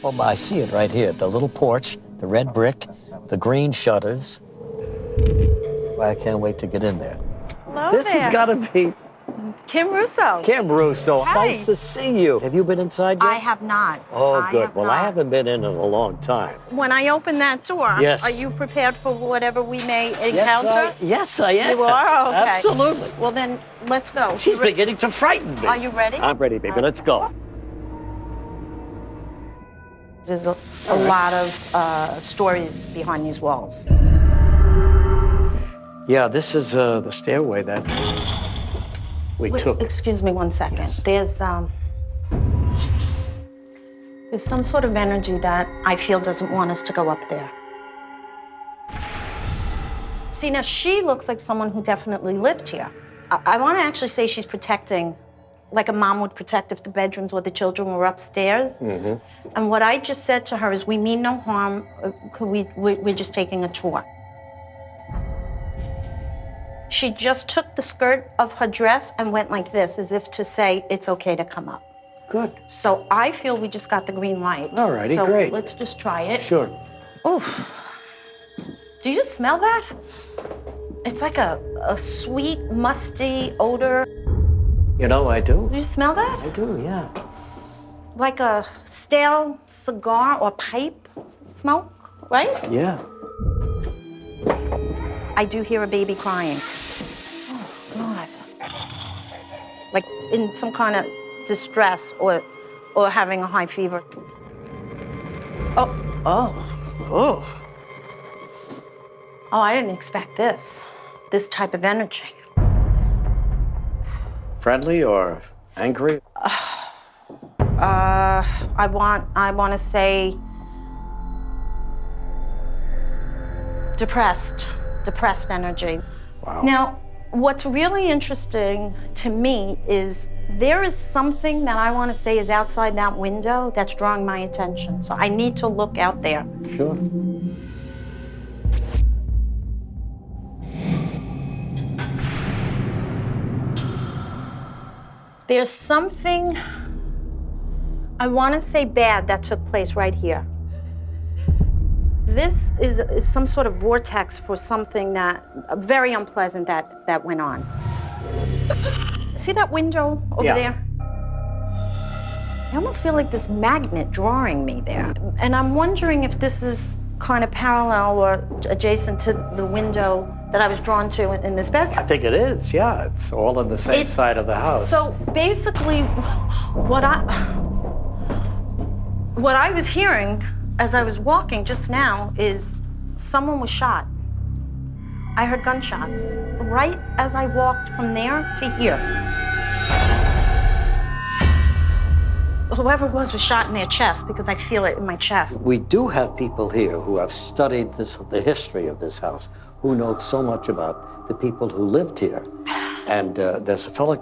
Oh, I see it right here. The little porch, the red brick, the green shutters. I can't wait to get in there. Hello This there. has got to be Kim Russo. Kim Russo. Hi. Nice to see you. Have you been inside yet? I have not. Oh, good. Have Well, not. I haven't been in a long time. When I open that door, Yes. are you prepared for whatever we may encounter? Yes, I am. You are? Okay. Absolutely. Well, then, let's go. She's beginning to frighten me. Are you ready? I'm ready, baby. Let's go. There's a lot of stories behind these walls. Yeah, this is the stairway that we took. Excuse me 1 second. Yes. There's some sort of energy that I feel doesn't want us to go up there. See, now she looks like someone who definitely lived here. I want to actually say she's protecting, like a mom would protect if the bedrooms or the children were upstairs. Mm-hmm. And what I just said to her is, we mean no harm. We're just taking a tour. She just took the skirt of her dress and went like this, as if to say, it's okay to come up. Good. So I feel we just got the green light. All righty, so great. So let's just try it. Sure. Oof. Do you just smell that? It's like a sweet, musty odor. You know, I do. Do you smell that? I do, yeah. Like a stale cigar or pipe smoke, right? Yeah. I do hear a baby crying. Oh, God. Like in some kind of distress or having a high fever. Oh, I didn't expect this type of energy. Friendly or angry? I want to say depressed energy. Wow. Now, what's really interesting to me is there is something that I want to say is outside that window that's drawing my attention. So I need to look out there. Sure. There's something, I want to say bad, that took place right here. This is some sort of vortex for something very unpleasant that went on. See that window over there? I almost feel like this magnet drawing me there. And I'm wondering if this is kind of parallel or adjacent to the window that I was drawn to in this bedroom. I think it is, yeah. It's all on the same side of the house. So basically, what I was hearing as I was walking just now is someone was shot. I heard gunshots right as I walked from there to here. Whoever it was shot in their chest because I feel it in my chest. We do have people here who have studied the history of this house, who know so much about the people who lived here. And there's a fellow,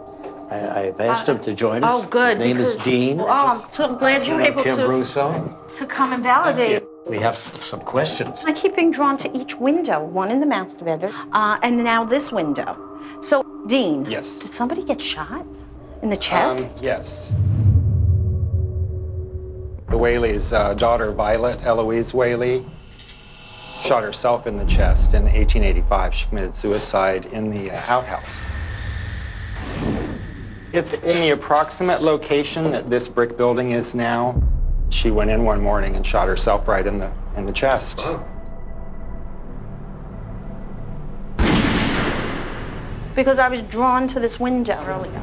I've asked him to join us. Oh, good. His name is Dean. Oh, I'm so glad you were able Kim Russo. to come and validate. We have some questions. I keep being drawn to each window, one in the master bedroom, and now this window. So, Dean. Yes. Did somebody get shot in the chest? Yes. The Whaley's daughter, Violet Eloise Whaley, shot herself in the chest in 1885. She committed suicide in the outhouse. It's in the approximate location that this brick building is now. She went in one morning and shot herself right in the chest. Oh. Because I was drawn to this window earlier.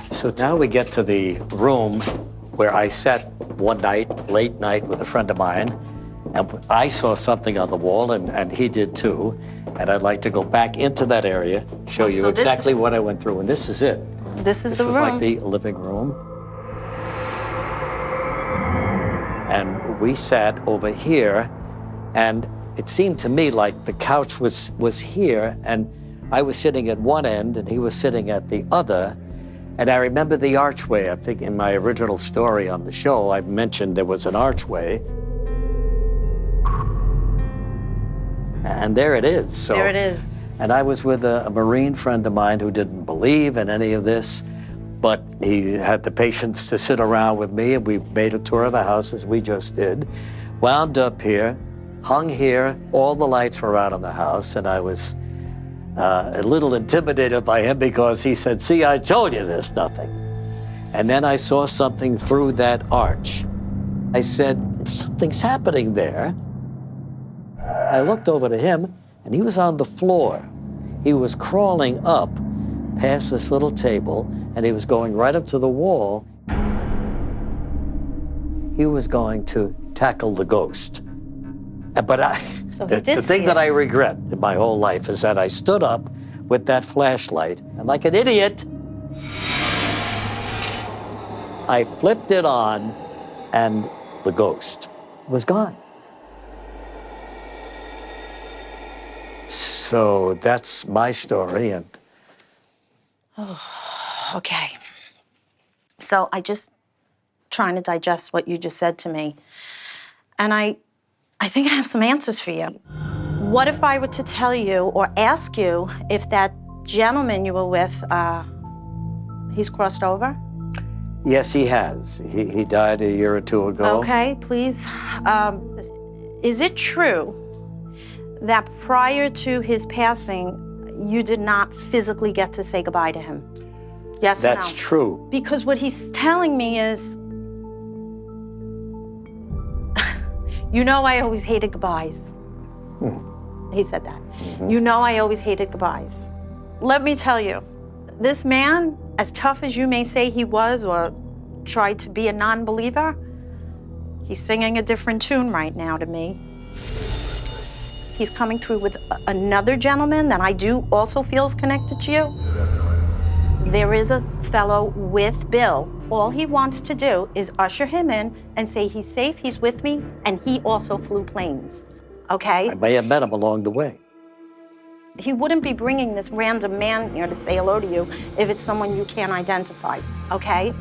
So now we get to the room where I sat one night, late night, with a friend of mine, and I saw something on the wall, and he did too. And I'd like to go back into that area, show you exactly what I went through. And this is it. This is the room. This was like the living room. And we sat over here, and it seemed to me like the couch was here, and I was sitting at one end and he was sitting at the other. And I remember the archway. I think in my original story on the show, I mentioned there was an archway. And there it is. So, There it is. And I was with a Marine friend of mine who didn't believe in any of this, but he had the patience to sit around with me, and we made a tour of the house as we just did. Wound up here, hung here, all the lights were out in the house, and I was a little intimidated by him because he said, see, I told you there's nothing. And then I saw something through that arch. I said, something's happening there. I looked over to him, and he was on the floor. He was crawling up past this little table, and he was going right up to the wall. He was going to tackle the ghost. But the thing that I regret in my whole life is that I stood up with that flashlight, and like an idiot, I flipped it on, and the ghost was gone. So that's my story, and Okay. So I just trying to digest what you just said to me. And I think I have some answers for you. What if I were to tell you or ask you if that gentleman you were with, he's crossed over? yes, he has. He died a year or two ago. Okay, please. Is it true that prior to his passing, you did not physically get to say goodbye to him? Yes or no? That's true. Because what he's telling me is, you know I always hated goodbyes. He said that. You know I always hated goodbyes. Let me tell you, this man, as tough as you may say he was or tried to be a non-believer, he's singing a different tune right now to me. He's coming through with another gentleman that I do also feel is connected to you. There is a fellow with Bill. All he wants to do is usher him in and say he's safe, he's with me, and he also flew planes, okay? I may have met him along the way. He wouldn't be bringing this random man here to say hello to you if it's someone you can't identify, okay?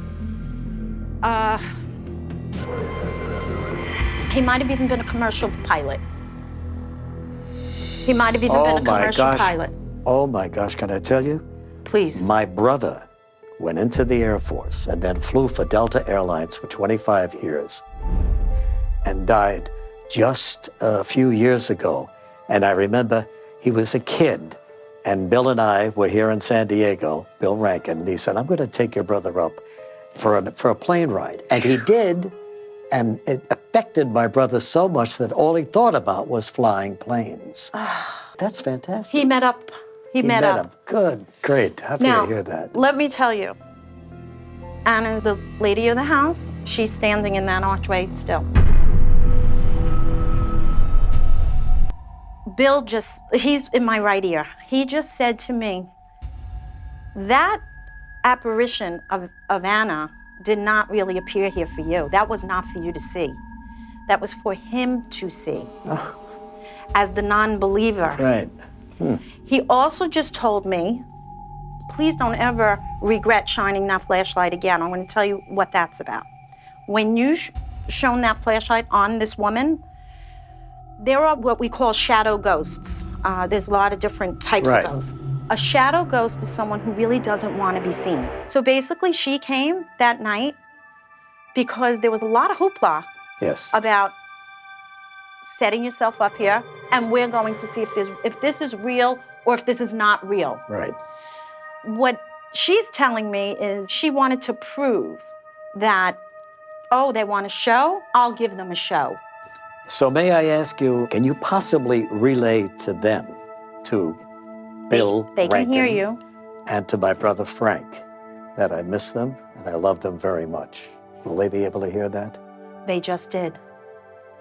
He might have even been a commercial pilot. He might have even been a commercial pilot. Oh my gosh, can I tell you? Please. My brother went into the Air Force and then flew for Delta Airlines for 25 years and died just a few years ago. And I remember he was a kid, and Bill and I were here in San Diego, Bill Rankin, and he said, I'm going to take your brother up for a plane ride. And he did, and it affected my brother so much that all he thought about was flying planes. That's fantastic. He met up. He met up. Good, great. Happy to hear that. Let me tell you, Anna, the lady of the house, she's standing in that archway still. Bill he's in my right ear. He just said to me, that apparition of Anna did not really appear here for you. That was not for you to see. That was for him to see as the non-believer. Right. He also just told me, please don't ever regret shining that flashlight again. I'm going to tell you what that's about. When you shone that flashlight on this woman, there are what we call shadow ghosts. There's a lot of different types of ghosts. A shadow ghost is someone who really doesn't want to be seen. So basically, she came that night because there was a lot of hoopla about setting yourself up here, and we're going to see if this is real or if this is not real. Right. What she's telling me is she wanted to prove that, oh, they want a show? I'll give them a show. So may I ask you, can you possibly relay to them, to Bill They can Rankin, hear you. and to my brother Frank, that I miss them and I love them very much? Will they be able to hear that? They just did.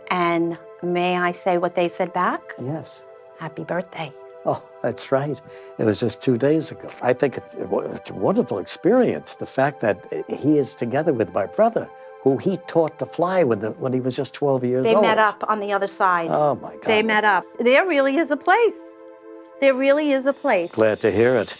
And may I say what they said back? Yes. Happy birthday. Oh, that's right. It was just 2 days ago. I think it's a wonderful experience, the fact that he is together with my brother, who he taught to fly when he was just 12 years old. They met up on the other side. Oh, my God. They met up. There really is a place There really is a place. Glad to hear it.